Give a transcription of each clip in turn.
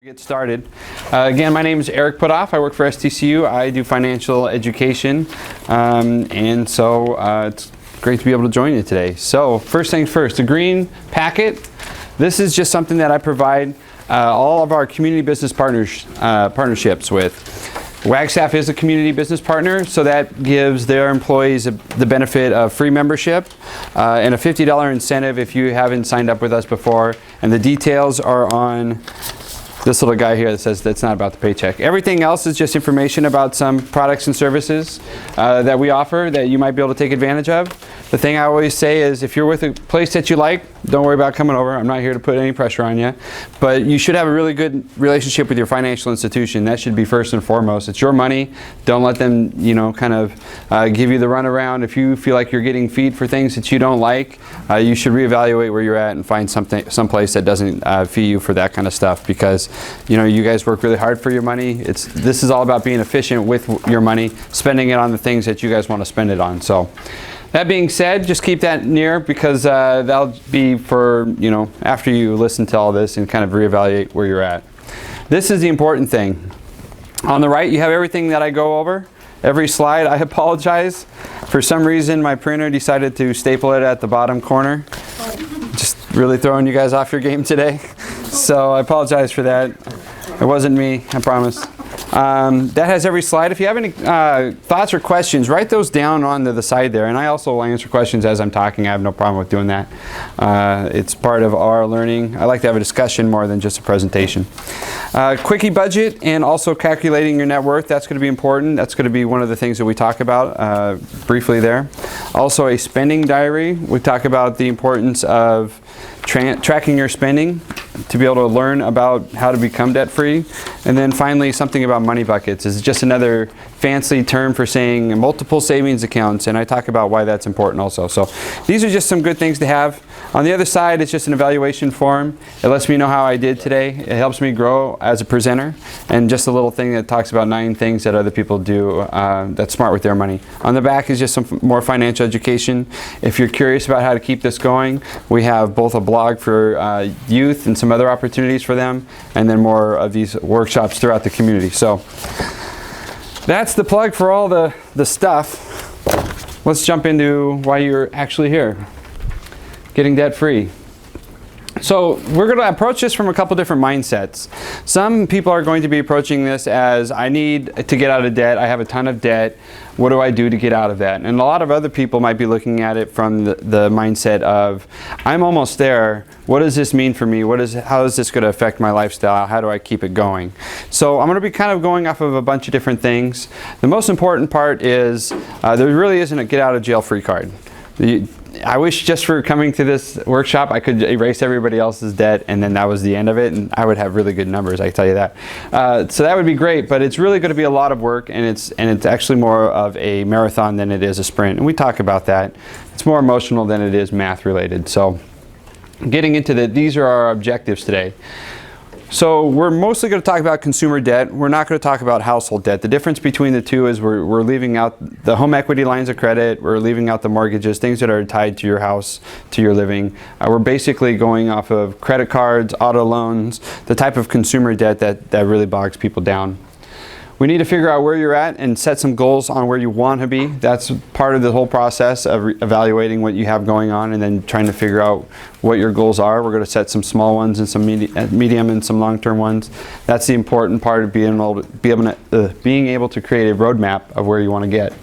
Get started. Again, my name is Eric Puthoff. I work for STCU. I do financial education, and so it's great to be able to join you today. So first things first, the green packet. This is just something that I provide all of our community business partnerships with. Wagstaff is a community business partner, so that gives their employees the benefit of free membership and a $50 incentive if you haven't signed up with us before. And the details are on this little guy here that says that's not about the paycheck. Everything else is just information about some products and services that we offer that you might be able to take advantage of. The thing I always say is if you're with a place that you like, don't worry about coming over. I'm not here to put any pressure on you. But you should have a really good relationship with your financial institution. That should be first and foremost. It's your money. Don't let them, kind of give you the runaround. If you feel like you're getting feed for things that you don't like, you should reevaluate where you're at and find someplace that doesn't fee you for that kind of stuff, because you guys work really hard for your money. This is all about being efficient with your money, spending it on the things that you guys want to spend it on. So that being said, just keep that near, because that'll be for, after you listen to all this and kind of reevaluate where you're at. This is the important thing. On the right, you have everything that I go over. Every slide. I apologize. For some reason, my printer decided to staple it at the bottom corner. Just really throwing you guys off your game today. So I apologize for that. It wasn't me, I promise. That has every slide. If you have any thoughts or questions, write those down on the side there. And I also will answer questions as I'm talking. I have no problem with doing that. It's part of our learning. I like to have a discussion more than just a presentation. Quickie budget and also calculating your net worth. That's going to be important. That's going to be one of the things that we talk about briefly there. Also a spending diary. We talk about the importance of tracking your spending to be able to learn about how to become debt-free. And then finally, something about money buckets. Is just another fancy term for saying multiple savings accounts, and I talk about why that's important also. So these are just some good things to have. On the other side, it's just an evaluation form. It lets me know how I did today. It helps me grow as a presenter, and just a little thing that talks about 9 things that other people do that's smart with their money. On the back is just some more financial education. If you're curious about how to keep this going, we have both a blog for youth and some other opportunities for them, and then more of these workshops throughout the community. So that's the plug for all the stuff. Let's jump into why you're actually here. Getting debt free. So we're going to approach this from a couple different mindsets. Some people are going to be approaching this as, I need to get out of debt. I have a ton of debt. What do I do to get out of that? And a lot of other people might be looking at it from the mindset of, I'm almost there. What does this mean for me? How is this going to affect my lifestyle? How do I keep it going? So I'm going to be kind of going off of a bunch of different things. The most important part is there really isn't a get out of jail free card. I wish just for coming to this workshop I could erase everybody else's debt and then that was the end of it, and I would have really good numbers, I can tell you that. So that would be great, but it's really going to be a lot of work, and it's actually more of a marathon than it is a sprint, and we talk about that. It's more emotional than it is math related. So getting into these are our objectives today. So we're mostly going to talk about consumer debt. We're not going to talk about household debt. The difference between the two is we're leaving out the home equity lines of credit. We're leaving out the mortgages, things that are tied to your house, to your living. We're basically going off of credit cards, auto loans, the type of consumer debt that really bogs people down. We need to figure out where you're at and set some goals on where you want to be. That's part of the whole process of evaluating what you have going on and then trying to figure out what your goals are. We're going to set some small ones and some medium and some long-term ones. That's the important part of being able to create a roadmap of where you want to get.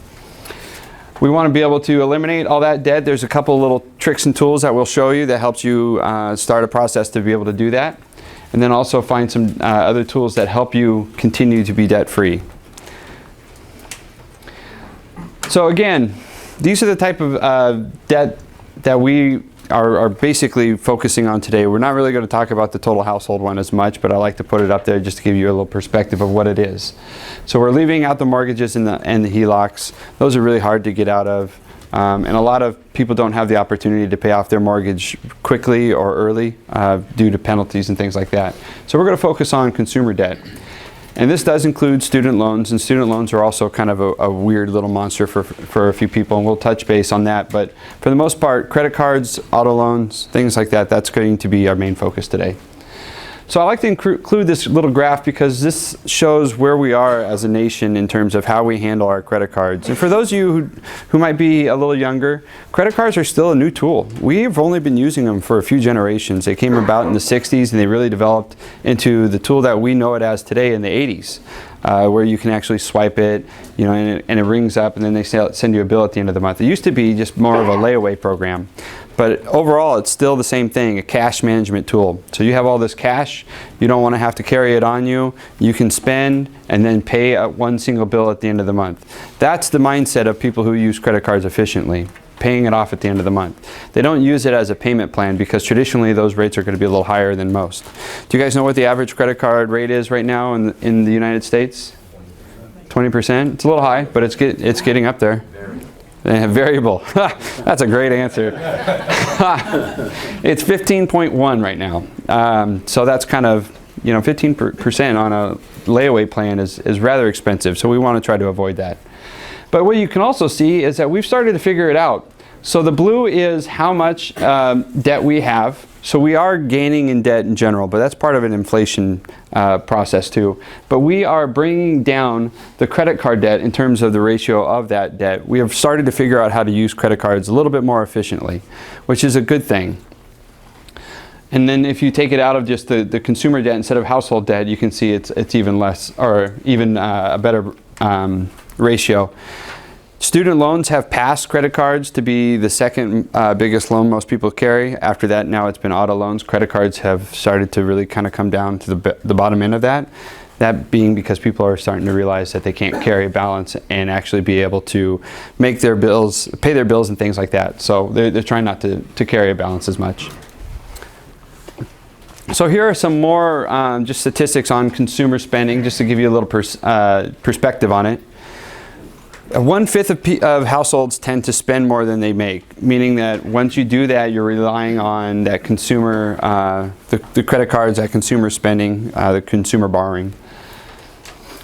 We want to be able to eliminate all that debt. There's a couple little tricks and tools that we'll show you that helps you start a process to be able to do that. And then also find some other tools that help you continue to be debt-free. So again, these are the type of debt that we are basically focusing on today. We're not really going to talk about the total household one as much, but I like to put it up there just to give you a little perspective of what it is. So we're leaving out the mortgages and the HELOCs. Those are really hard to get out of. And a lot of people don't have the opportunity to pay off their mortgage quickly or early due to penalties and things like that. So we're going to focus on consumer debt. And this does include student loans, and student loans are also kind of a weird little monster for a few people, and we'll touch base on that. But for the most part, credit cards, auto loans, things like that, that's going to be our main focus today. So I like to include this little graph because this shows where we are as a nation in terms of how we handle our credit cards. And for those of you who might be a little younger, credit cards are still a new tool. We've only been using them for a few generations. They came about in the 60s and they really developed into the tool that we know it as today in the 80s. Where you can actually swipe it, you know, and it rings up, and then they send you a bill at the end of the month. It used to be just more of a layaway program, but overall it's still the same thing, a cash management tool. So you have all this cash, you don't want to have to carry it on you. You can spend and then pay one single bill at the end of the month. That's the mindset of people who use credit cards efficiently, paying it off at the end of the month. They don't use it as a payment plan because traditionally those rates are going to be a little higher than most. Do you guys know what the average credit card rate is right now in the United States? 20%? It's a little high, but it's getting up there. Variable. That's a great answer. It's 15.1 right now. So that's kind of, 15% on a layaway plan is rather expensive. So we want to try to avoid that. But what you can also see is that we've started to figure it out. So the blue is how much debt we have. So we are gaining in debt in general, but that's part of an inflation process too. But we are bringing down the credit card debt in terms of the ratio of that debt. We have started to figure out how to use credit cards a little bit more efficiently, which is a good thing. And then if you take it out of just the consumer debt instead of household debt, you can see it's even less, or even a better ratio. Student loans have passed credit cards to be the second biggest loan most people carry. After that, now it's been auto loans. Credit cards have started to really kind of come down to the bottom end of that. That being because people are starting to realize that they can't carry a balance and actually be able to make their bills, pay their bills and things like that. So they're trying not to carry a balance as much. So here are some more just statistics on consumer spending, just to give you a little perspective on it. 1/5 of households tend to spend more than they make, meaning that once you do that, you're relying on that consumer, the credit cards, that consumer spending, the consumer borrowing.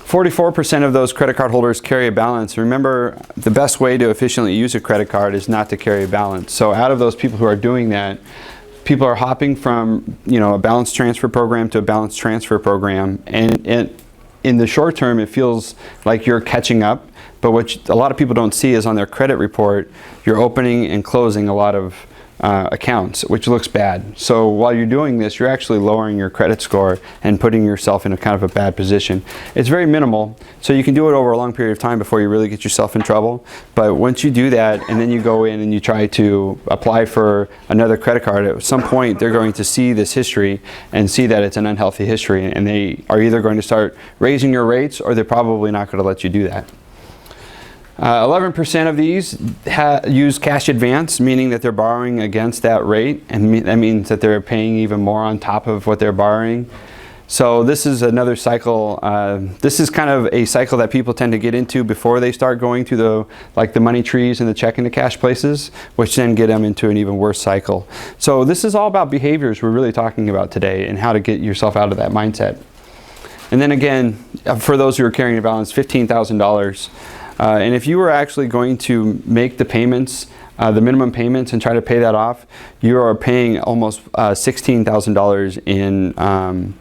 44% of those credit card holders carry a balance. Remember, the best way to efficiently use a credit card is not to carry a balance. So out of those people who are doing that, people are hopping from a balance transfer program to a balance transfer program, and in the short term, it feels like you're catching up. But what a lot of people don't see is on their credit report, you're opening and closing a lot of accounts, which looks bad. So while you're doing this, you're actually lowering your credit score and putting yourself in a kind of a bad position. It's very minimal, so you can do it over a long period of time before you really get yourself in trouble. But once you do that, and then you go in and you try to apply for another credit card, at some point they're going to see this history and see that it's an unhealthy history, and they are either going to start raising your rates, or they're probably not going to let you do that. 11% of these use cash advance, meaning that they're borrowing against that rate, and that means that they're paying even more on top of what they're borrowing. So this is another cycle. This is kind of a cycle that people tend to get into before they start going through the money trees and the checking to cash places, which then get them into an even worse cycle. So this is all about behaviors we're really talking about today, and how to get yourself out of that mindset. And then again, for those who are carrying a balance, $15,000. And if you were actually going to make the payments, the minimum payments, and try to pay that off, you are paying almost $16,000 in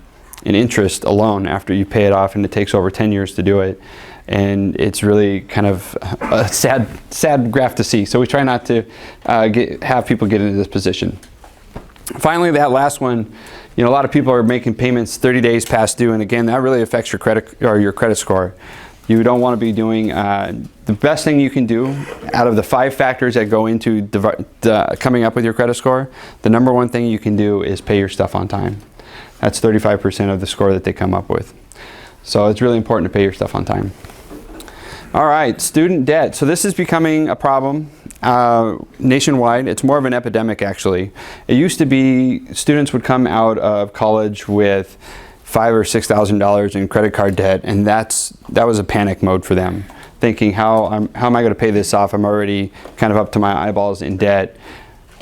interest alone after you pay it off, and it takes over 10 years to do it. And it's really kind of a sad graph to see. So we try not to have people get into this position. Finally, that last one, a lot of people are making payments 30 days past due, and again, that really affects your credit score. You don't want to be doing, the best thing you can do out of the 5 factors that go into coming up with your credit score, the number one thing you can do is pay your stuff on time. That's 35% of the score that they come up with. So it's really important to pay your stuff on time. All right, student debt. So this is becoming a problem nationwide. It's more of an epidemic, actually. It used to be students would come out of college with $5,000 or $6,000 in credit card debt, and that was a panic mode for them, thinking how am I going to pay this off? I'm already kind of up to my eyeballs in debt.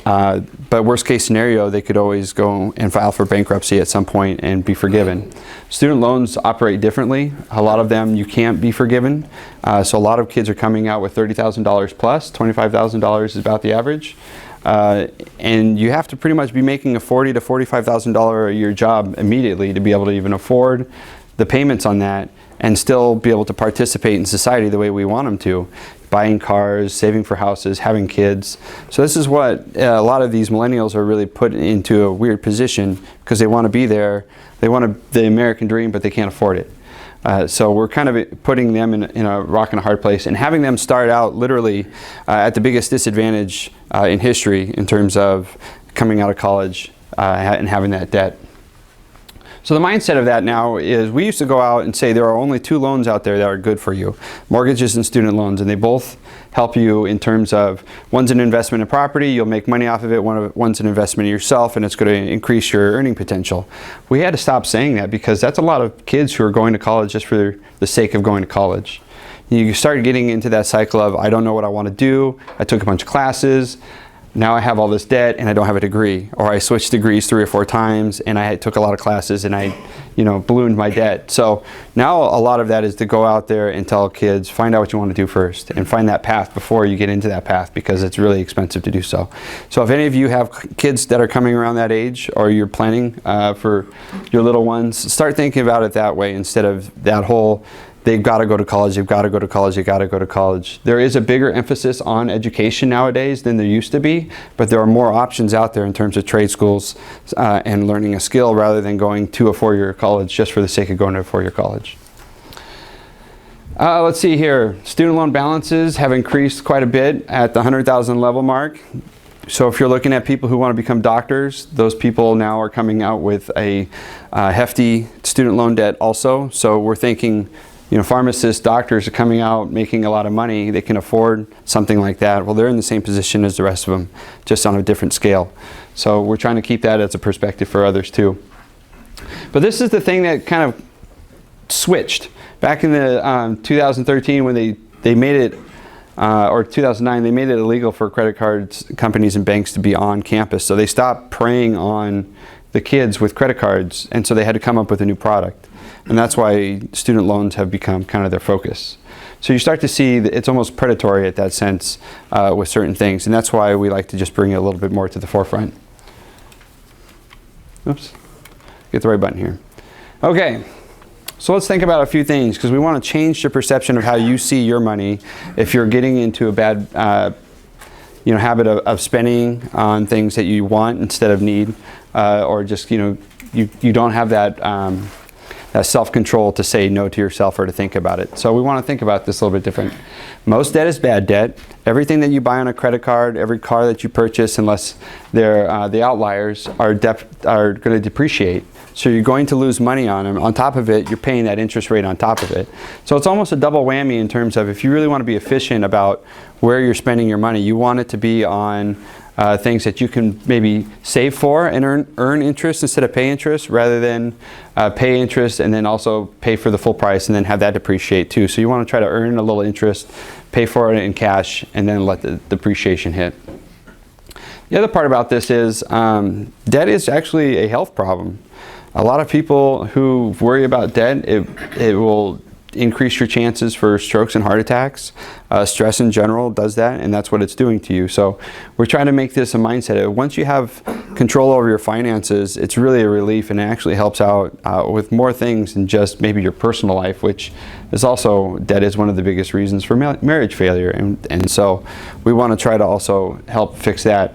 But worst case scenario, they could always go and file for bankruptcy at some point and be forgiven. Student loans operate differently. A lot of them you can't be forgiven. So a lot of kids are coming out with $30,000 plus. $25,000 is about the average. and you have to pretty much be making a $40,000 to $45,000 a year job immediately to be able to even afford the payments on that and still be able to participate in society the way we want them to. Buying cars, saving for houses, having kids. So this is what a lot of these millennials are really put into a weird position because they want to be there. They want the American dream, but they can't afford it. So we're kind of putting them in a rock and a hard place and having them start out literally at the biggest disadvantage in history in terms of coming out of college and having that debt. So the mindset of that now is we used to go out and say there are only two loans out there that are good for you, mortgages and student loans, and they both help you in terms of one's an investment in property, you'll make money off of it, one's an investment in yourself, and it's going to increase your earning potential. We had to stop saying that because that's a lot of kids who are going to college just for the sake of going to college. You start getting into that cycle of I don't know what I want to do, I took a bunch of classes, now I have all this debt and I don't have a degree, or I switched degrees 3 or 4 times and I took a lot of classes and I ballooned my debt. So now a lot of that is to go out there and tell kids, find out what you want to do first and find that path before you get into that path because it's really expensive to do so. So if any of you have kids that are coming around that age or you're planning for your little ones, start thinking about it that way instead of that whole they've got to go to college, they've got to go to college, they've got to go to college. There is a bigger emphasis on education nowadays than there used to be, but there are more options out there in terms of trade schools and learning a skill rather than going to a 4-year college just for the sake of going to a 4-year college. Let's see here. Student loan balances have increased quite a bit at the 100,000 level mark. So if you're looking at people who want to become doctors, those people now are coming out with a hefty student loan debt also. So we're thinking, pharmacists, doctors are coming out making a lot of money. They can afford something like that. Well, they're in the same position as the rest of them, just on a different scale. So we're trying to keep that as a perspective for others too. But this is the thing that kind of switched. Back in the 2013 when they made it, or 2009, they made it illegal for credit cards companies and banks to be on campus. So they stopped preying on the kids with credit cards, and so they had to come up with a new product. And that's why student loans have become kind of their focus. So you start to see that it's almost predatory at that sense with certain things, and that's why we like to just bring it a little bit more to the forefront. Oops, get the right button here. Okay, so let's think about a few things because we want to change the perception of how you see your money if you're getting into a bad habit of spending on things that you want instead of need, or just you don't have that self-control to say no to yourself or to think about it. So we want to think about this a little bit different. Most debt is bad debt. Everything that you buy on a credit card, every car that you purchase, unless they're the outliers, are going to depreciate. So you're going to lose money on them. On top of it, you're paying that interest rate on top of it. So it's almost a double whammy in terms of if you really want to be efficient about where you're spending your money, you want it to be on things that you can maybe save for and earn interest instead of pay interest, rather than pay interest and then also pay for the full price and then have that depreciate too. So you want to try to earn a little interest, pay for it in cash, and then let the depreciation hit. The other part about this is debt is actually a health problem. A lot of people who worry about debt, it will increase your chances for strokes and heart attacks. Stress in general does that, and that's what it's doing to you. So we're trying to make this a mindset. Once you have control over your finances, it's really a relief, and it actually helps out with more things than just maybe your personal life, which is also, debt is one of the biggest reasons for marriage failure. And so we want to try to also help fix that.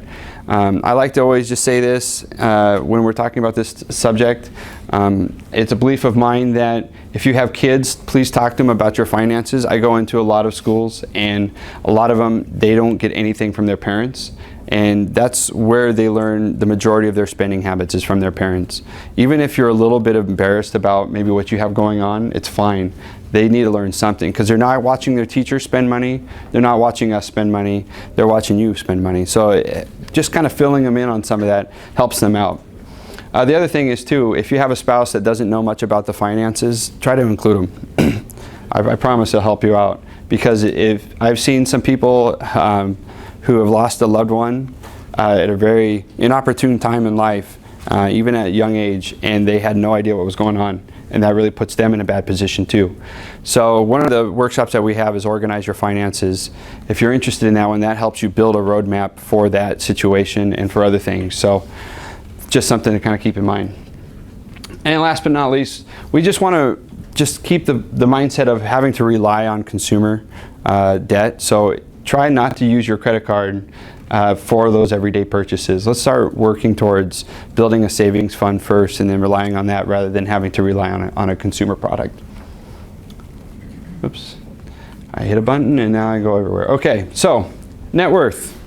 I like to always just say this when we're talking about this subject. It's a belief of mine that if you have kids, please talk to them about your finances. I go into a lot of schools, and a lot of them, they don't get anything from their parents. And that's where they learn the majority of their spending habits is from their parents. Even if you're a little bit embarrassed about maybe what you have going on, it's fine. They need to learn something because they're not watching their teachers spend money. They're not watching us spend money. They're watching you spend money. So just kind of filling them in on some of that helps them out. The other thing is too, if you have a spouse that doesn't know much about the finances, try to include them. I promise it'll help you out, because if I've seen some people who have lost a loved one at a very inopportune time in life, even at a young age, and they had no idea what was going on. and that really puts them in a bad position too. So one of the workshops that we have is Organize Your Finances. If you're interested in that one, that helps you build a roadmap for that situation and for other things. So just something to kind of keep in mind. And last but not least, we just want to just keep the mindset of having to rely on consumer debt. So try not to use your credit card for those everyday purchases. Let's start working towards building a savings fund first and then relying on that rather than having to rely on a consumer product. Oops, I hit a button and now I go everywhere. Okay, so net worth.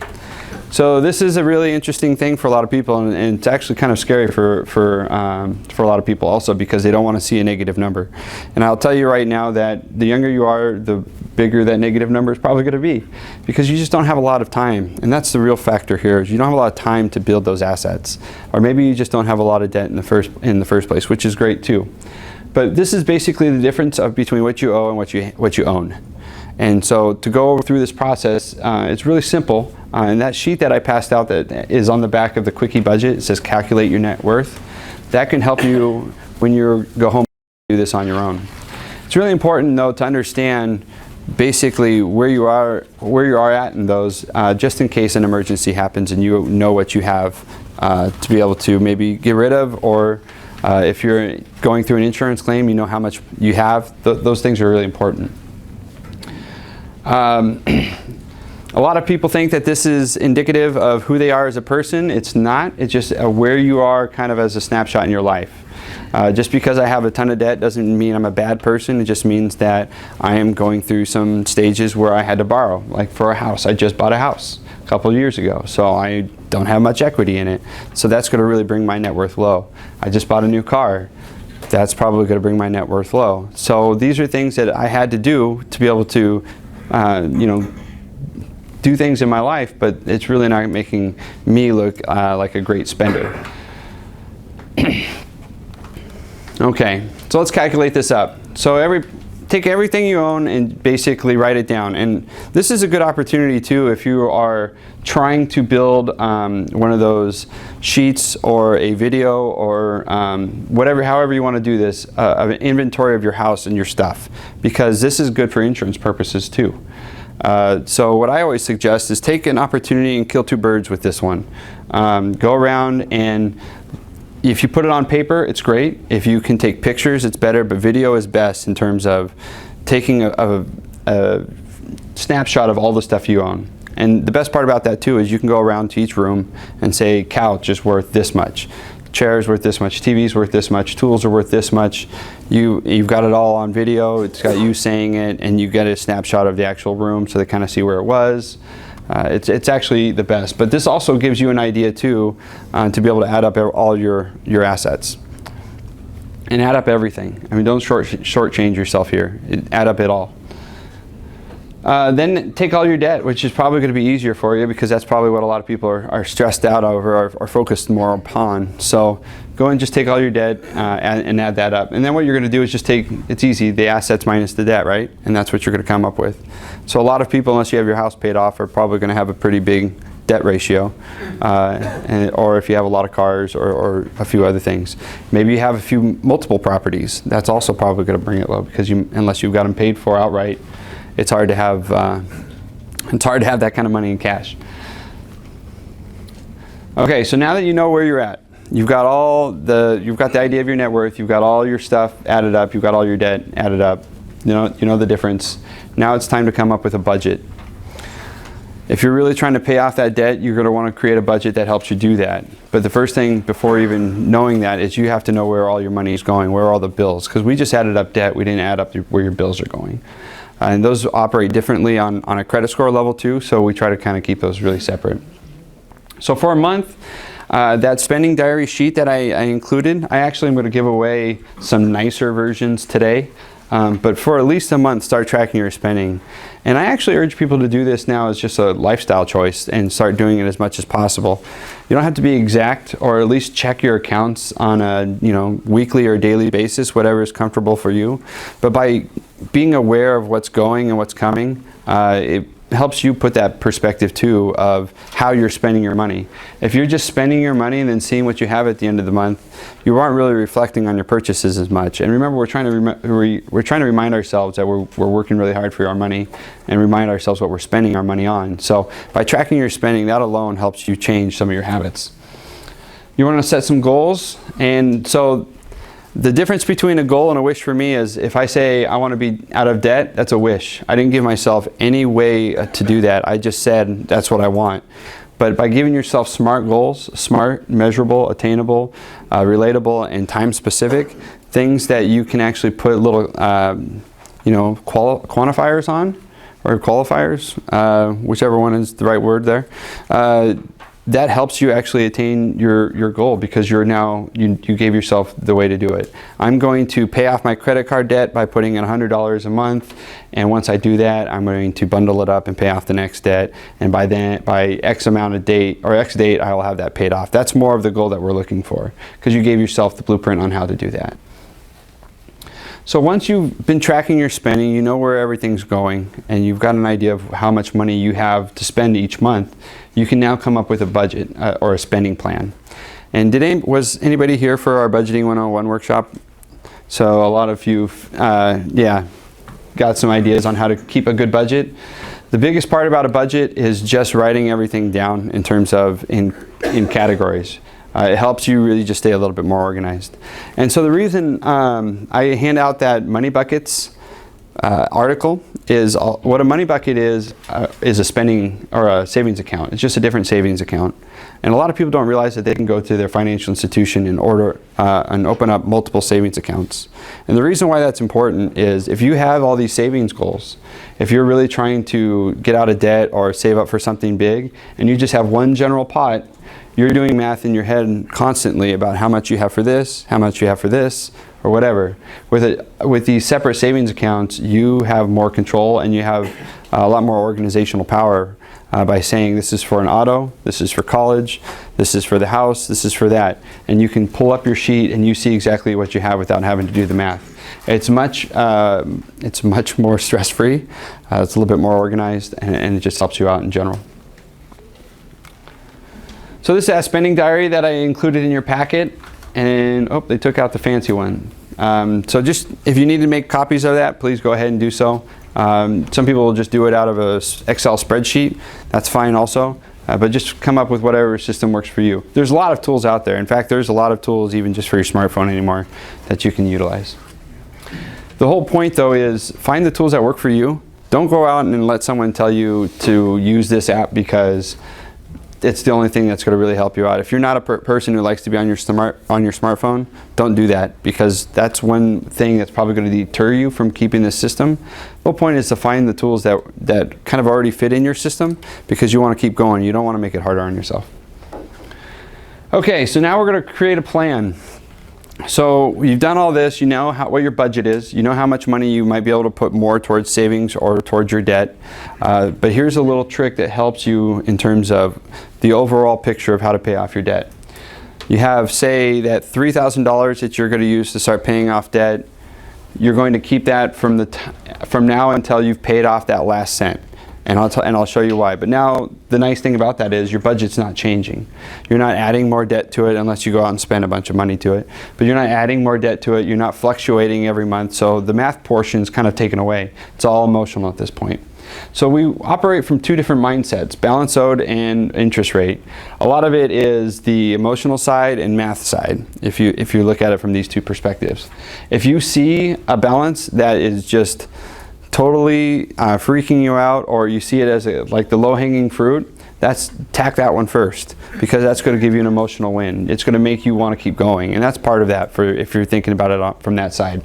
So this is a really interesting thing for a lot of people, and it's actually kind of scary for a lot of people also, because they don't want to see a negative number. And I'll tell you right now that the younger you are, the bigger that negative number is probably going to be, because you just don't have a lot of time. And that's the real factor here, is you don't have a lot of time to build those assets, or maybe you just don't have a lot of debt in the first place, which is great too. But this is basically the difference between what you owe and what you own. And so to go through this process, it's really simple. And that sheet that I passed out that is on the back of the Quickie budget, it says calculate your net worth. That can help you when you go home and do this on your own. It's really important though to understand basically where you are at in those, just in case an emergency happens and you know what you have to be able to maybe get rid of, or if you're going through an insurance claim, you know how much you have. Those things are really important. A lot of people think that this is indicative of who they are as a person. It's not. It's just where you are kind of as a snapshot in your life. Just because I have a ton of debt doesn't mean I'm a bad person. It just means that I am going through some stages where I had to borrow. Like for a house, I just bought a house a couple of years ago, so I don't have much equity in it. So that's going to really bring my net worth low. I just bought a new car. That's probably going to bring my net worth low. So these are things that I had to do to be able to do things in my life, but it's really not making me look like a great spender. Okay, so let's calculate this up. So take everything you own and basically write it down. And this is a good opportunity too if you are trying to build one of those sheets or a video or however you want to do this, of an inventory of your house and your stuff, because this is good for insurance purposes too. So what I always suggest is take an opportunity and kill two birds with this one. Go around, and if you put it on paper, it's great. If you can take pictures, it's better, but video is best in terms of taking a snapshot of all the stuff you own. And the best part about that too is you can go around to each room and say, couch is worth this much, chair's worth this much, TV's worth this much, tools are worth this much. You've got it all on video, it's got you saying it, and you get a snapshot of the actual room so they kind of see where it was. It's actually the best. But this also gives you an idea too, to be able to add up all your assets. And add up everything. I mean, don't shortchange yourself here. Add up it all. Then take all your debt, which is probably going to be easier for you, because that's probably what a lot of people are stressed out over, or focused more upon. So go and just take all your debt and add that up. And then what you're going to do is just take, it's easy, the assets minus the debt, right? And that's what you're going to come up with. So a lot of people, unless you have your house paid off, are probably going to have a pretty big debt ratio, or if you have a lot of cars or a few other things. Maybe you have multiple properties. That's also probably going to bring it low, because unless you've got them paid for outright, it's hard to have that kind of money in cash. Okay, so now that you know where you're at, you've got the idea of your net worth, you've got all your stuff added up, you've got all your debt added up, you know the difference. Now it's time to come up with a budget. If you're really trying to pay off that debt, you're going to want to create a budget that helps you do that. But the first thing before even knowing that is you have to know where all your money is going, where are all the bills, because we just added up debt, we didn't add up where your bills are going. And those operate differently on a credit score level too, so we try to kind of keep those really separate. So for a month, that spending diary sheet that I included, I actually am going to give away some nicer versions today. But for at least a month, start tracking your spending. And I actually urge people to do this now as just a lifestyle choice and start doing it as much as possible. You don't have to be exact, or at least check your accounts on a weekly or daily basis, whatever is comfortable for you. But by being aware of what's going and what's coming, it helps you put that perspective too of how you're spending your money. If you're just spending your money and then seeing what you have at the end of the month, you aren't really reflecting on your purchases as much. And remember, we're trying to remind ourselves that we're working really hard for our money, and remind ourselves what we're spending our money on. So by tracking your spending, that alone helps you change some of your habits. You want to set some goals, and so the difference between a goal and a wish for me is if I say I want to be out of debt, that's a wish. I didn't give myself any way to do that. I just said that's what I want. But by giving yourself SMART goals, SMART, measurable, attainable, relatable, and time specific, things that you can actually put little quantifiers on, or qualifiers, whichever one is the right word there. That helps you actually attain your goal, because you gave yourself the way to do it. I'm going to pay off my credit card debt by putting in $100 a month, and once I do that, I'm going to bundle it up and pay off the next debt, and by X amount of date, or X date, I will have that paid off. That's more of the goal that we're looking for, because you gave yourself the blueprint on how to do that. So once you've been tracking your spending, you know where everything's going, and you've got an idea of how much money you have to spend each month, you can now come up with a budget or a spending plan. And was anybody here for our Budgeting 101 workshop? So a lot of you, got some ideas on how to keep a good budget. The biggest part about a budget is just writing everything down in terms of in categories. It helps you really just stay a little bit more organized. And so the reason I hand out that Money Buckets article is what a money bucket is a spending or a savings account. It's just a different savings account. And a lot of people don't realize that they can go to their financial institution and and open up multiple savings accounts. And the reason why that's important is if you have all these savings goals, if you're really trying to get out of debt or save up for something big, and you just have one general pot, you're doing math in your head constantly about how much you have for this, how much you have for this, or whatever. With these separate savings accounts, you have more control, and you have a lot more organizational power by saying this is for an auto, this is for college, this is for the house, this is for that. And you can pull up your sheet and you see exactly what you have without having to do the math. It's much more stress-free, it's a little bit more organized, and it just helps you out in general. So this is a spending diary that I included in your packet, and they took out the fancy one. So just if you need to make copies of that, please go ahead and do so. Some people will just do it out of an Excel spreadsheet. That's fine also, but just come up with whatever system works for you. There's a lot of tools out there. In fact, there's a lot of tools even just for your smartphone anymore that you can utilize. The whole point though is find the tools that work for you. Don't go out and let someone tell you to use this app because it's the only thing that's going to really help you out. If you're not a person who likes to be on your smartphone, don't do that, because that's one thing that's probably going to deter you from keeping this system. The whole point is to find the tools that kind of already fit in your system, because you want to keep going. You don't want to make it harder on yourself. Okay, so now we're going to create a plan. So you've done all this, you know what your budget is, you know how much money you might be able to put more towards savings or towards your debt. But here's a little trick that helps you in terms of the overall picture of how to pay off your debt. You have, say, that $3,000 that you're going to use to start paying off debt. You're going to keep that from now until you've paid off that last cent. And I'll show you why. But now the nice thing about that is your budget's not changing. You're not adding more debt to it unless you go out and spend a bunch of money to it. But you're not adding more debt to it. You're not fluctuating every month. So the math portion is kind of taken away. It's all emotional at this point. So we operate from two different mindsets, balance owed and interest rate. A lot of it is the emotional side and math side, if you look at it from these two perspectives. If you see a balance that is just totally freaking you out, or you see it as like the low-hanging fruit, tack that one first, because that's going to give you an emotional win. It's going to make you want to keep going, and that's part of that for if you're thinking about it from that side.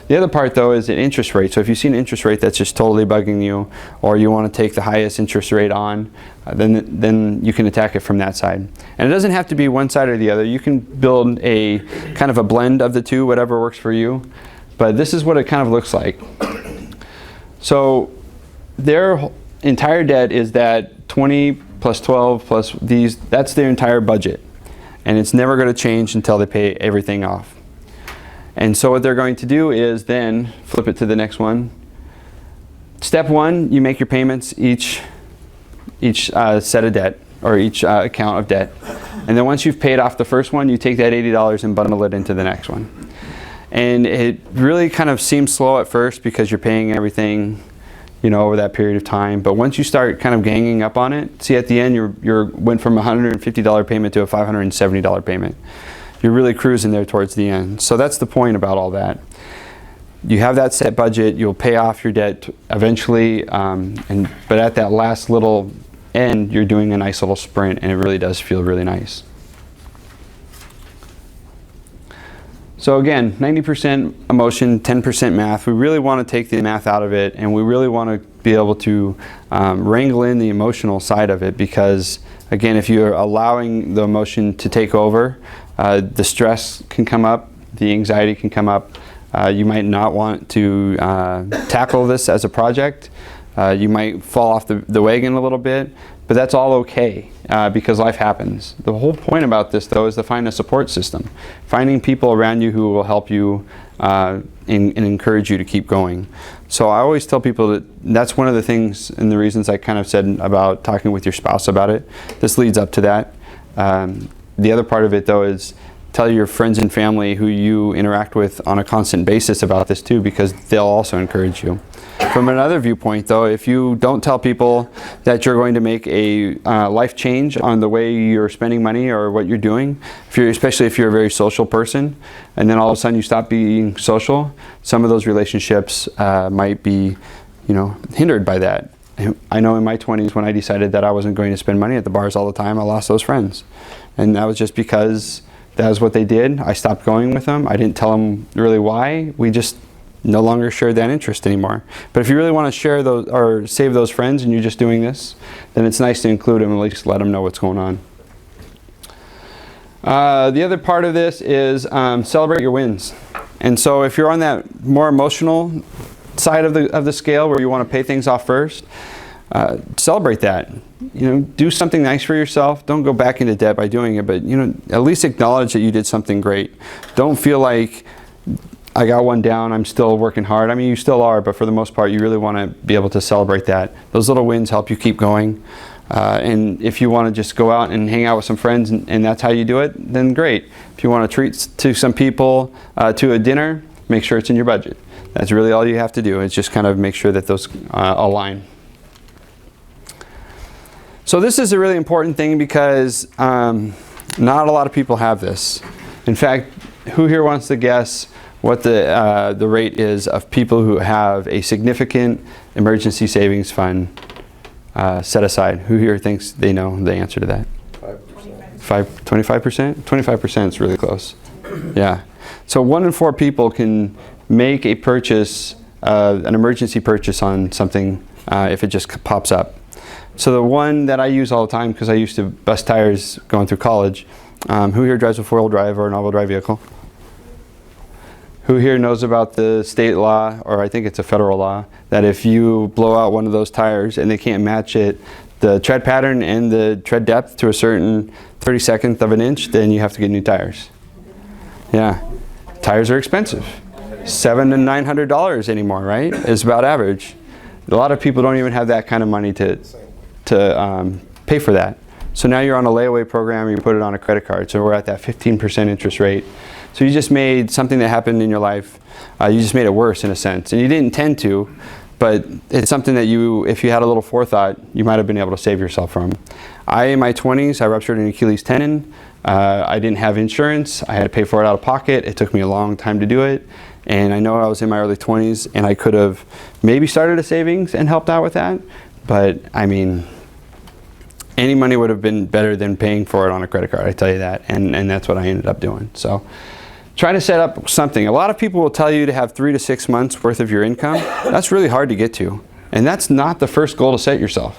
The other part though is an interest rate. So if you see an interest rate that's just totally bugging you, or you want to take the highest interest rate on, then you can attack it from that side. And it doesn't have to be one side or the other. You can build a kind of a blend of the two, whatever works for you. But this is what it kind of looks like. So their entire debt is that 20 plus 12 plus these, that's their entire budget. And it's never going to change until they pay everything off. And so what they're going to do is then flip it to the next one. Step one, you make your payments each set of debt, or each account of debt. And then once you've paid off the first one, you take that $80 and bundle it into the next one. And it really kind of seems slow at first because you're paying everything, over that period of time. But once you start kind of ganging up on it, see, at the end you went from a $150 payment to a $570 payment. You're really cruising there towards the end. So that's the point about all that. You have that set budget, you'll pay off your debt eventually, but at that last little end, you're doing a nice little sprint, and it really does feel really nice. So again, 90% emotion, 10% math. We really want to take the math out of it, and we really want to be able to wrangle in the emotional side of it, because again, if you're allowing the emotion to take over, the stress can come up, the anxiety can come up. You might not want to tackle this as a project. You might fall off the wagon a little bit, but that's all okay because life happens. The whole point about this, though, is to find a support system. Finding people around you who will help you and encourage you to keep going. So I always tell people that that's one of the things and the reasons I kind of said about talking with your spouse about it. This leads up to that. The other part of it, though, is tell your friends and family who you interact with on a constant basis about this too, because they'll also encourage you. From another viewpoint, though, if you don't tell people that you're going to make a life change on the way you're spending money or what you're doing, especially if you're a very social person, and then all of a sudden you stop being social, some of those relationships might be, hindered by that. I know in my 20s, when I decided that I wasn't going to spend money at the bars all the time, I lost those friends, and that was just because that was what they did. I stopped going with them. I didn't tell them really why. We just no longer shared that interest anymore. But if you really want to share those or save those friends and you're just doing this, then it's nice to include them and at least let them know what's going on. The other part of this is celebrate your wins. And so if you're on that more emotional side of the scale where you want to pay things off first, celebrate that. Do something nice for yourself. Don't go back into debt by doing it, but at least acknowledge that you did something great. Don't feel like I got one down, I'm still working hard. I mean, you still are, but for the most part, you really want to be able to celebrate that. Those little wins help you keep going. And if you want to just go out and hang out with some friends and that's how you do it, then great. If you want to treat to some people to a dinner, make sure it's in your budget. That's really all you have to do, is just kind of make sure that those align. So this is a really important thing because not a lot of people have this. In fact, who here wants to guess what the rate is of people who have a significant emergency savings fund set aside? Who here thinks they know the answer to that? 5%. 25%? 25% is really close. Yeah. So 1 in 4 people can make a purchase, an emergency purchase on something if it just pops up. So the one that I use all the time, because I used to bust tires going through college, who here drives a 4-wheel drive or an all-wheel drive vehicle? Who here knows about the state law, or I think it's a federal law, that if you blow out one of those tires and they can't match it, the tread pattern and the tread depth to a certain 32nd of an inch, then you have to get new tires. Yeah, tires are expensive. $700 to $900 anymore, right? Is about average. A lot of people don't even have that kind of money to pay for that. So now you're on a layaway program, you put it on a credit card. So we're at that 15% interest rate. So you just made something that happened in your life, you just made it worse in a sense. And you didn't intend to, but it's something that if you had a little forethought, you might have been able to save yourself from. In my 20s, I ruptured an Achilles tendon. I didn't have insurance. I had to pay for it out of pocket. It took me a long time to do it. And I know I was in my early 20s and I could have maybe started a savings and helped out with that. But I mean, any money would have been better than paying for it on a credit card, I tell you that. And that's what I ended up doing. So try to set up something. A lot of people will tell you to have 3 to 6 months worth of your income. That's really hard to get to. And that's not the first goal to set yourself.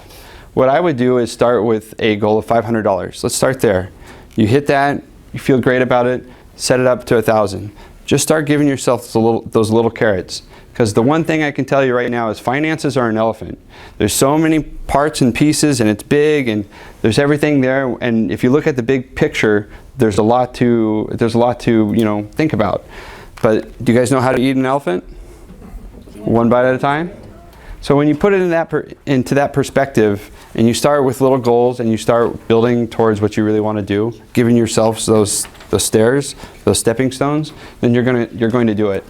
What I would do is start with a goal of $500. Let's start there. You hit that, you feel great about it, set it up to 1,000. Just start giving yourself those little carrots. Because the one thing I can tell you right now is finances are an elephant. There's so many parts and pieces, and it's big, and there's everything there. And if you look at the big picture, there's a lot to think about. But do you guys know how to eat an elephant? One bite at a time. So when you put it into that perspective, and you start with little goals, and you start building towards what you really want to do, giving yourselves those stairs, those stepping stones, then you're going to do it.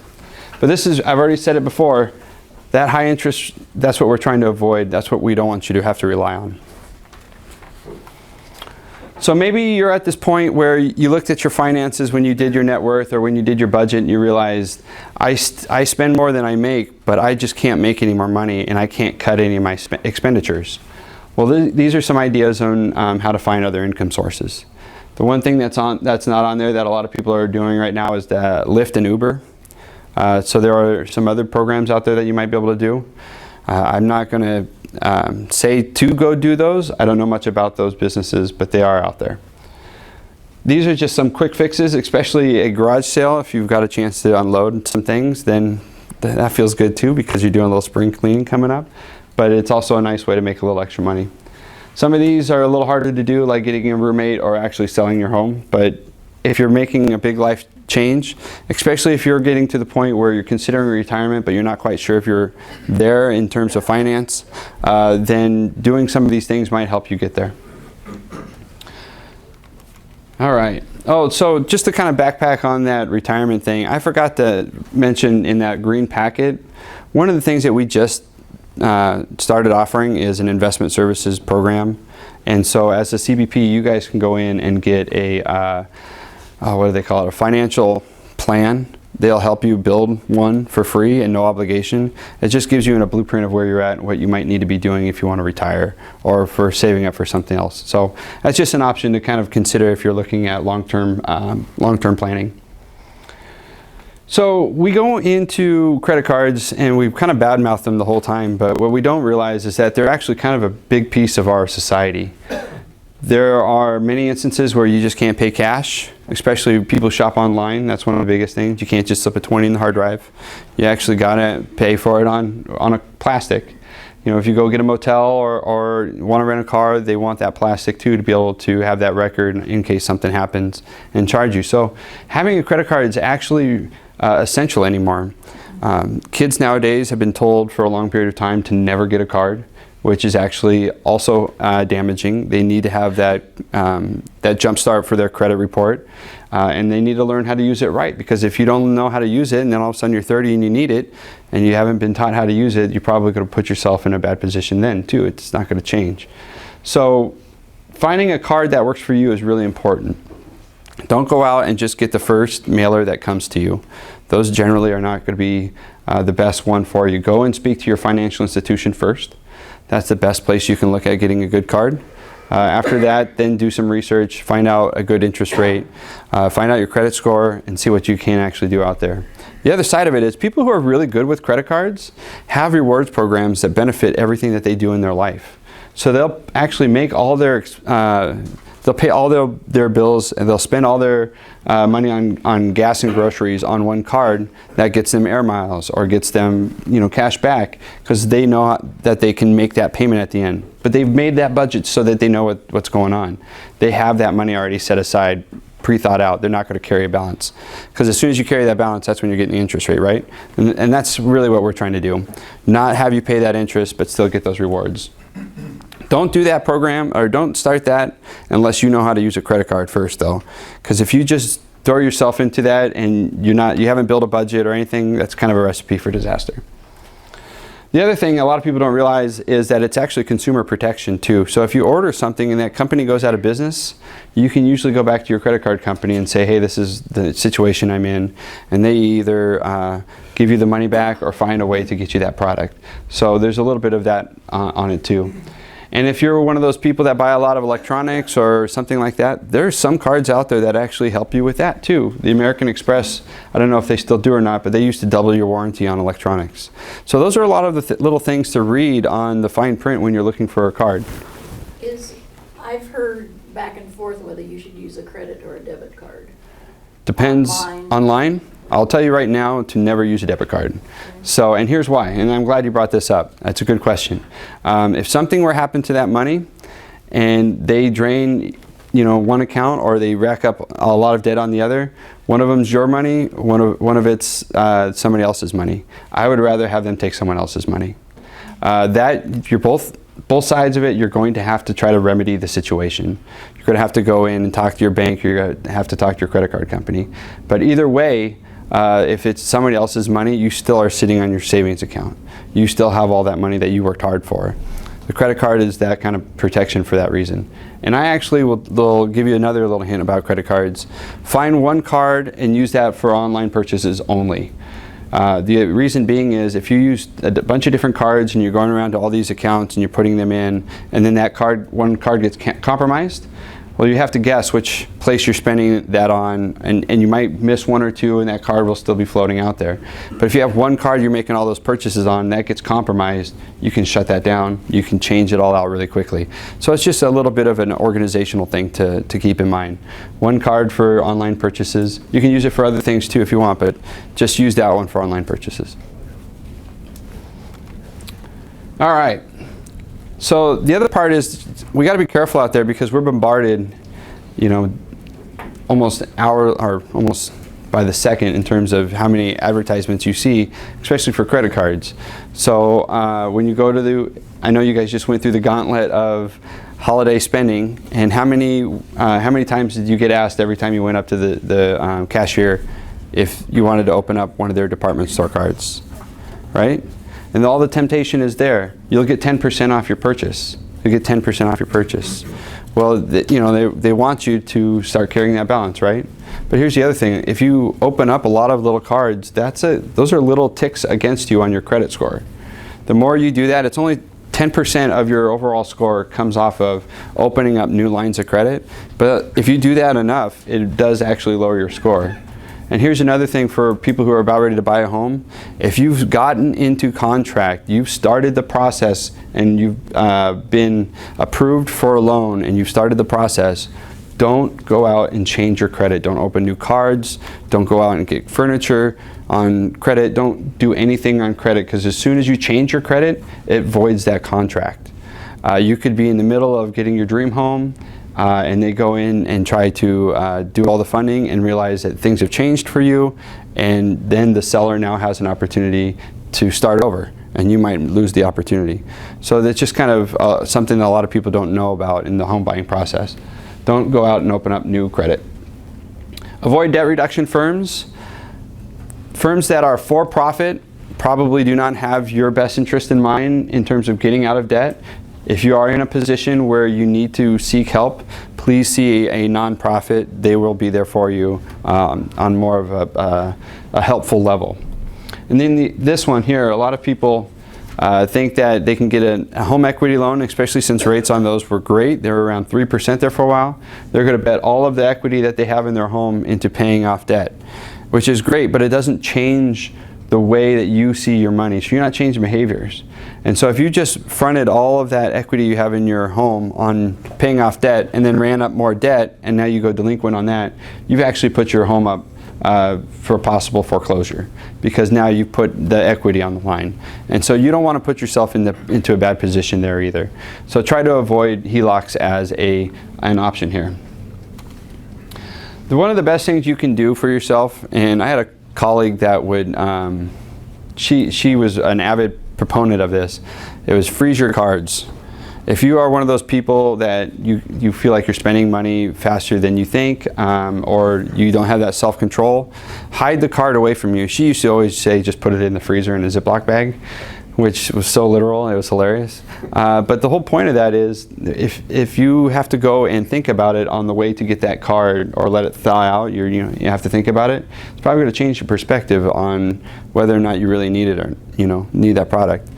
But this is, I've already said it before, that high interest, that's what we're trying to avoid. That's what we don't want you to have to rely on. So maybe you're at this point where you looked at your finances when you did your net worth or when you did your budget, and you realized, I spend more than I make, but I just can't make any more money, and I can't cut any of my expenditures. Well, these are some ideas on how to find other income sources. The one thing that's not on there that a lot of people are doing right now is the Lyft and Uber. So there are some other programs out there that you might be able to do. I'm not going to say to go do those. I don't know much about those businesses, but they are out there. These are just some quick fixes, especially a garage sale. If you've got a chance to unload some things, then that feels good too, because you're doing a little spring cleaning coming up. But it's also a nice way to make a little extra money. Some of these are a little harder to do, like getting a roommate or actually selling your home. But if you're making a big life change, especially if you're getting to the point where you're considering retirement, but you're not quite sure if you're there in terms of finance, then doing some of these things might help you get there. All right. Oh, so just to kind of backpack on that retirement thing, I forgot to mention in that green packet, one of the things that we just started offering is an investment services program. And so as a CBP, you guys can go in and get a what do they call it, a financial plan. They'll help you build one for free and no obligation. It just gives you a blueprint of where you're at and what you might need to be doing if you want to retire or for saving up for something else. So that's just an option to kind of consider if you're looking at long-term planning. So we go into credit cards and we've kind of badmouthed them the whole time, but what we don't realize is that they're actually kind of a big piece of our society. There are many instances where you just can't pay cash, especially people shop online. That's one of the biggest things. You can't just slip a 20 in the hard drive. You actually gotta pay for it on a plastic. You know, if you go get a motel or want to rent a car, they want that plastic too to be able to have that record in case something happens and charge you. So having a credit card is actually essential anymore. Kids nowadays have been told for a long period of time to never get a card, which is actually also damaging. They need to have that jump start for their credit report, and they need to learn how to use it right, because if you don't know how to use it and then all of a sudden you're 30 and you need it and you haven't been taught how to use it, you're probably going to put yourself in a bad position then too. It's not going to change. So finding a card that works for you is really important. Don't go out and just get the first mailer that comes to you. Those generally are not going to be the best one for you. Go and speak to your financial institution first. That's the best place you can look at getting a good card. After that, then do some research, find out a good interest rate, find out your credit score, and see what you can actually do out there. The other side of it is people who are really good with credit cards have rewards programs that benefit everything that they do in their life. So they'll actually make all their, they'll pay all their bills, and they'll spend all their money on gas and groceries on one card that gets them air miles or gets them, you know, cash back, because they know that they can make that payment at the end. But they've made that budget so that they know what's going on. They have that money already set aside, pre-thought out. They're not going to carry a balance, because as soon as you carry that balance, that's when you're getting the interest rate, right? And that's really what we're trying to do. Not have you pay that interest, but still get those rewards. Don't do that program, or don't start that unless you know how to use a credit card first, though. Because if you just throw yourself into that and you haven't built a budget or anything, that's kind of a recipe for disaster. The other thing a lot of people don't realize is that it's actually consumer protection too. So if you order something and that company goes out of business, you can usually go back to your credit card company and say, hey, this is the situation I'm in. And they either give you the money back or find a way to get you that product. So there's a little bit of that on it too. And if you're one of those people that buy a lot of electronics or something like that, there's some cards out there that actually help you with that too. The American Express, I don't know if they still do or not, but they used to double your warranty on electronics. So those are a lot of the little things to read on the fine print when you're looking for a card. I've heard back and forth whether you should use a credit or a debit card. Depends online. I'll tell you right now to never use a debit card. Okay. So, and here's why, and I'm glad you brought this up. That's a good question. If something were to happen to that money and they drain, you know, one account, or they rack up a lot of debt on the other, one of them's your money, one of it's somebody else's money. I would rather have them take someone else's money. That you're both sides of it, you're going to have to try to remedy the situation. You're going to have to go in and talk to your bank, you're going to have to talk to your credit card company. But either way, if it's somebody else's money, you still are sitting on your savings account. You still have all that money that you worked hard for. The credit card is that kind of protection for that reason. And I actually will give you another little hint about credit cards. Find one card and use that for online purchases only. The reason being is if you use a bunch of different cards and you're going around to all these accounts and you're putting them in, and then that one card gets compromised, well, you have to guess which place you're spending that on, and you might miss one or two and that card will still be floating out there. But if you have one card you're making all those purchases on, that gets compromised, you can shut that down, you can change it all out really quickly. So it's just a little bit of an organizational thing to keep in mind. One card for online purchases. You can use it for other things too if you want, but just use that one for online purchases. All right. So the other part is we got to be careful out there because we're bombarded, almost by the second in terms of how many advertisements you see, especially for credit cards. So when you go to I know you guys just went through the gauntlet of holiday spending, and how many times did you get asked every time you went up to the cashier if you wanted to open up one of their department store cards, right? And all the temptation is there. You'll get 10% off your purchase. You get 10% off your purchase. Well, they want you to start carrying that balance, right? But here's the other thing. If you open up a lot of little cards, those are little ticks against you on your credit score. The more you do that, it's only 10% of your overall score comes off of opening up new lines of credit. But if you do that enough, it does actually lower your score. And here's another thing for people who are about ready to buy a home. If you've gotten into contract, you've started the process, and you've been approved for a loan, and you've started the process, don't go out and change your credit. Don't open new cards. Don't go out and get furniture on credit. Don't do anything on credit, because as soon as you change your credit, it voids that contract. You could be in the middle of getting your dream home, and they go in and try to do all the funding and realize that things have changed for you, and then the seller now has an opportunity to start over, and you might lose the opportunity. So that's just kind of something that a lot of people don't know about in the home buying process. Don't go out and open up new credit. Avoid debt reduction firms. Firms that are for profit probably do not have your best interest in mind in terms of getting out of debt. If you are in a position where you need to seek help, please see a nonprofit. They will be there for you on more of a helpful level. And then this one here, a lot of people think that they can get a home equity loan, especially since rates on those were great. They were around 3% there for a while. They're going to bet all of the equity that they have in their home into paying off debt, which is great, but it doesn't change the way that you see your money. So you're not changing behaviors. And so if you just fronted all of that equity you have in your home on paying off debt and then ran up more debt, and now you go delinquent on that, you've actually put your home up for possible foreclosure, because now you put the equity on the line. And so you don't want to put yourself into a bad position there either. So try to avoid HELOCs as an option here. One of the best things you can do for yourself, and I had a colleague that would, she was an avid proponent of this. It was freeze your cards. If you are one of those people that you feel like you're spending money faster than you think, or you don't have that self-control, hide the card away from you. She used to always say just put it in the freezer in a Ziploc bag, which was so literal, it was hilarious. But the whole point of that is if you have to go and think about it on the way to get that card or let it thaw out, you have to think about it. It's probably going to change your perspective on whether or not you really need it or need that product.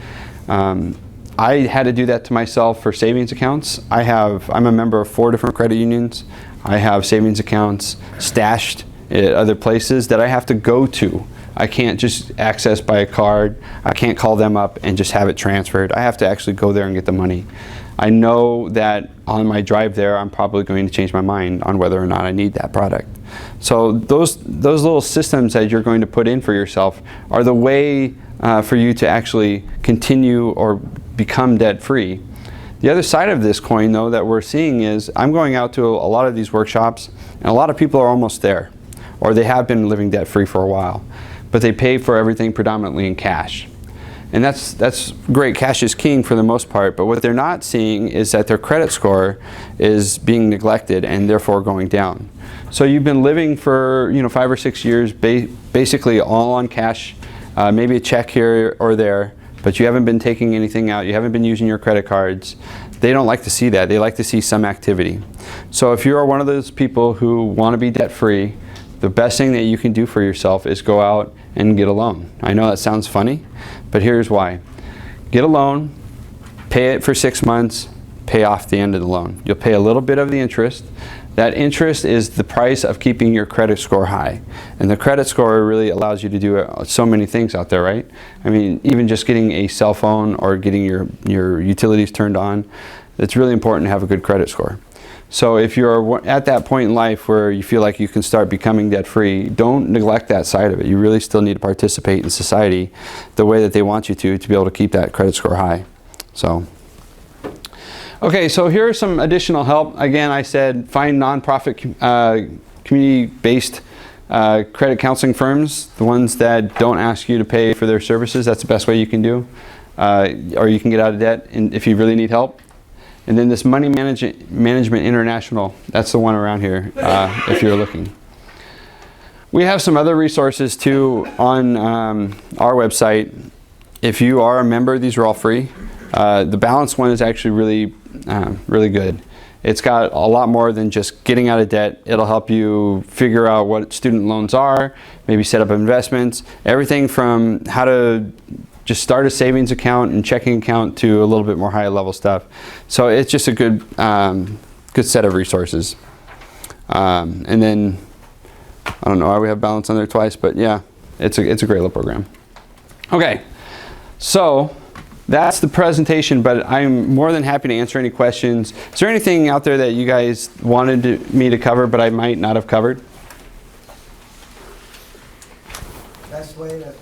I had to do that to myself for savings accounts. I'm a member of 4 different credit unions. I have savings accounts stashed at other places that I have to go to. I can't just access by a card. I can't call them up and just have it transferred. I have to actually go there and get the money. I know that on my drive there, I'm probably going to change my mind on whether or not I need that product. So those little systems that you're going to put in for yourself are the way for you to actually continue or become debt-free. The other side of this coin, though, that we're seeing is I'm going out to a lot of these workshops, and a lot of people are almost there, or they have been living debt-free for a while, but they pay for everything predominantly in cash. And that's great. Cash is king for the most part, but what they're not seeing is that their credit score is being neglected and therefore going down. So you've been living for 5 or 6 years basically all on cash, maybe a check here or there, but you haven't been taking anything out, you haven't been using your credit cards. They don't like to see that. They like to see some activity. So if you are one of those people who want to be debt-free, the best thing that you can do for yourself is go out and get a loan. I know that sounds funny, but here's why. Get a loan, pay it for 6 months, pay off the end of the loan. You'll pay a little bit of the interest. That interest is the price of keeping your credit score high. And the credit score really allows you to do so many things out there, right? I mean, even just getting a cell phone or getting your utilities turned on, it's really important to have a good credit score. So if you're at that point in life where you feel like you can start becoming debt-free, don't neglect that side of it. You really still need to participate in society the way that they want you to be able to keep that credit score high. So. Okay, so here are some additional help. Again, I said find nonprofit community-based credit counseling firms, the ones that don't ask you to pay for their services. That's the best way you can do. Or you can get out of debt if you really need help. And then this Money Management International, that's the one around here if you're looking. We have some other resources too on our website. If you are a member, these are all free. The Balance one is actually really good. It's got a lot more than just getting out of debt. It'll help you figure out what student loans are, maybe set up investments, everything from how to just start a savings account and checking account to a little bit more high level stuff. So it's just a good set of resources. And then, I don't know why we have Balance on there twice, but yeah, it's a great little program. Okay, so that's the presentation, but I'm more than happy to answer any questions. Is there anything out there that you guys wanted me to cover, but I might not have covered? Best way to